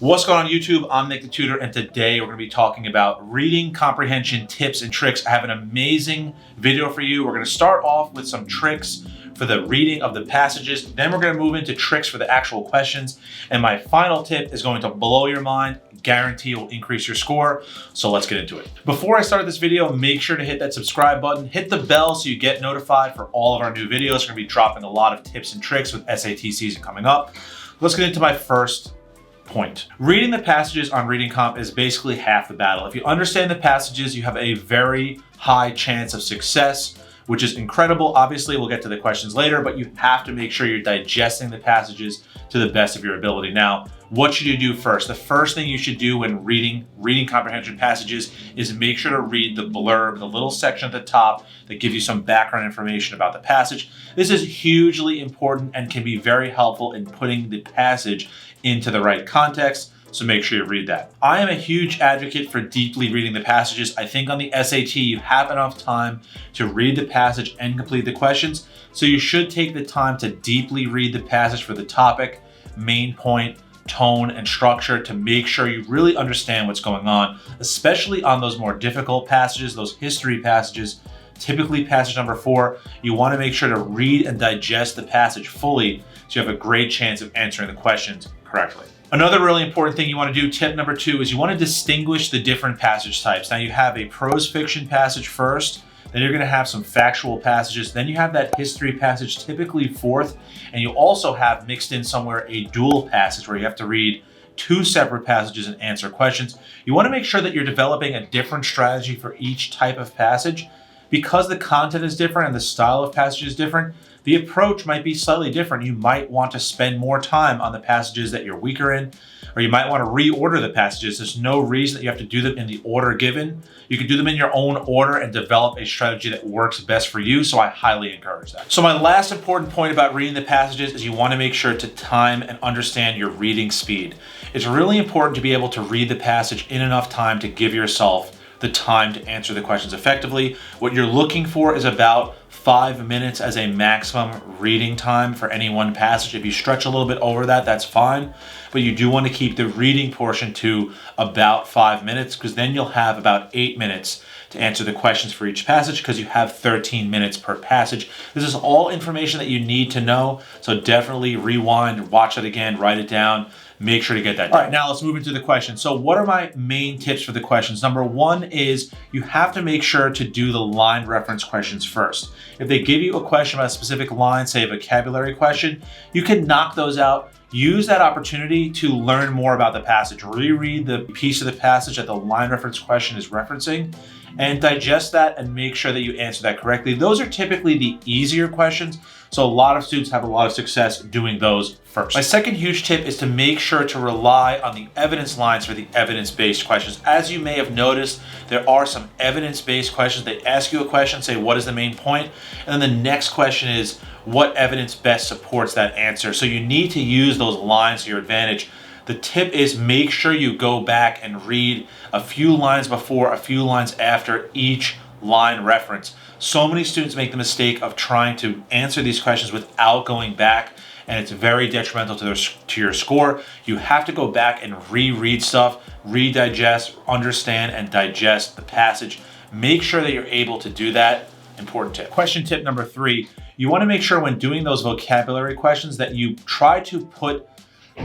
What's going on YouTube? I'm Nick the Tutor, and today we're going to be talking about reading comprehension tips and tricks. I have an amazing video for you. We're going to start off with some tricks for the reading of the passages. Then we're going to move into tricks for the actual questions. And my final tip is going to blow your mind. Guarantee will increase your score. So let's get into it. Before I start this video, make sure to hit that subscribe button, hit the bell so you get notified for all of our new videos. We're going to be dropping a lot of tips and tricks with SAT season coming up. Let's get into my first point. Reading the passages on reading comp is basically half the battle. If you understand the passages, you have a very high chance of success, which is incredible. Obviously, we'll get to the questions later, but you have to make sure you're digesting the passages to the best of your ability. Now, what should you do first? The first thing you should do when reading comprehension passages is make sure to read the blurb, the little section at the top that gives you some background information about the passage. This is hugely important and can be very helpful in putting the passage into the right context. So make sure you read that. I am a huge advocate for deeply reading the passages. I think on the SAT, you have enough time to read the passage and complete the questions. So you should take the time to deeply read the passage for the topic, main point, tone, and structure to make sure you really understand what's going on, especially on those more difficult passages, those history passages. Typically passage number 4, you want to make sure to read and digest the passage fully so you have a great chance of answering the questions correctly. Another really important thing you want to do, tip number 2, is you want to distinguish the different passage types. Now you have a prose fiction passage first, then you're going to have some factual passages, then you have that history passage typically 4th, and you also have mixed in somewhere a dual passage where you have to read 2 separate passages and answer questions. You want to make sure that you're developing a different strategy for each type of passage. Because the content is different and the style of passage is different, the approach might be slightly different. You might want to spend more time on the passages that you're weaker in, or you might want to reorder the passages. There's no reason that you have to do them in the order given. You can do them in your own order and develop a strategy that works best for you, so I highly encourage that. So my last important point about reading the passages is you want to make sure to time and understand your reading speed. It's really important to be able to read the passage in enough time to give yourself the time to answer the questions effectively. What you're looking for is about 5 minutes as a maximum reading time for any one passage. If you stretch a little bit over that, that's fine. But you do want to keep the reading portion to about 5 minutes, because then you'll have about 8 minutes to answer the questions for each passage, because you have 13 minutes per passage. This is all information that you need to know. So definitely rewind, watch it again, write it down. Make sure to get that done. All right, now let's move into the questions. So what are my main tips for the questions? Number 1 is you have to make sure to do the line reference questions first. If they give you a question about a specific line, say a vocabulary question, you can knock those out. Use that opportunity to learn more about the passage. Reread the piece of the passage that the line reference question is referencing and digest that and make sure that you answer that correctly. Those are typically the easier questions, so a lot of students have a lot of success doing those first. My second huge tip is to make sure to rely on the evidence lines for the evidence-based questions. As you may have noticed, there are some evidence-based questions. They ask you a question, say, what is the main point? And then the next question is, what evidence best supports that answer? So you need to use those lines to your advantage. The tip is make sure you go back and read a few lines before, a few lines after each line reference. So many students make the mistake of trying to answer these questions without going back, and it's very detrimental to your score. You have to go back and reread stuff, redigest, understand, and digest the passage. Make sure that you're able to do that. Important tip. Question tip number 3, you want to make sure when doing those vocabulary questions that you try to put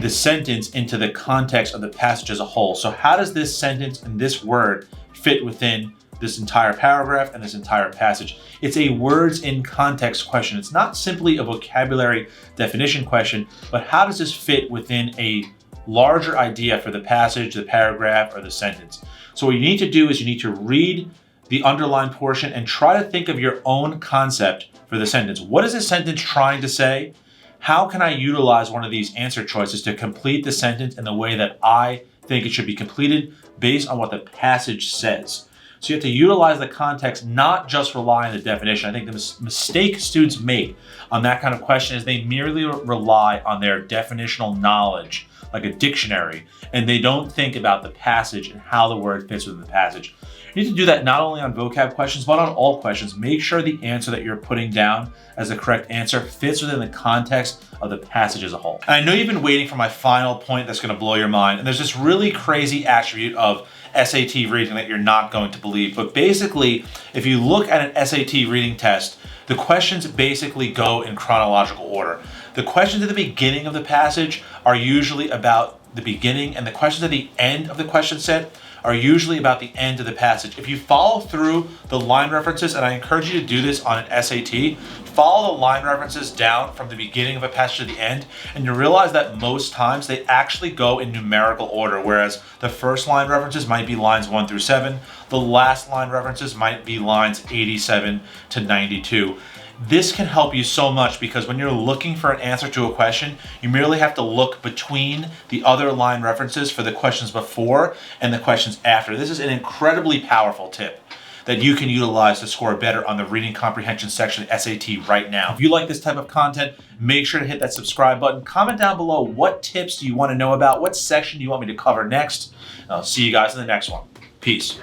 the sentence into the context of the passage as a whole. So how does this sentence and this word fit within this entire paragraph and this entire passage? It's a words in context question. It's not simply a vocabulary definition question, but how does this fit within a larger idea for the passage, the paragraph, or the sentence? So what you need to do is you need to read the underlined portion and try to think of your own concept for the sentence. What is this sentence trying to say? How can I utilize one of these answer choices to complete the sentence in the way that I think it should be completed based on what the passage says? So you have to utilize the context, not just rely on the definition. I think the mistake students make on that kind of question is they merely rely on their definitional knowledge like a dictionary, and they don't think about the passage and how the word fits within the passage. You need to do that not only on vocab questions, but on all questions. Make sure the answer that you're putting down as the correct answer fits within the context of the passage as a whole. And I know you've been waiting for my final point that's gonna blow your mind, and there's this really crazy attribute of SAT reading that you're not going to believe. But basically, if you look at an SAT reading test, the questions basically go in chronological order. The questions at the beginning of the passage are usually about the beginning, and the questions at the end of the question set are usually about the end of the passage. If you follow through the line references, and I encourage you to do this on an SAT, follow the line references down from the beginning of a passage to the end, and you realize that most times they actually go in numerical order, whereas the first line references might be lines 1 through 7, the last line references might be lines 87 to 92. This can help you so much because when you're looking for an answer to a question, you merely have to look between the other line references for the questions before and the questions after. This is an incredibly powerful tip that you can utilize to score better on the reading comprehension section of SAT right now. If you like this type of content, make sure to hit that subscribe button. Comment down below what tips do you want to know about, what section do you want me to cover next. I'll see you guys in the next one. Peace.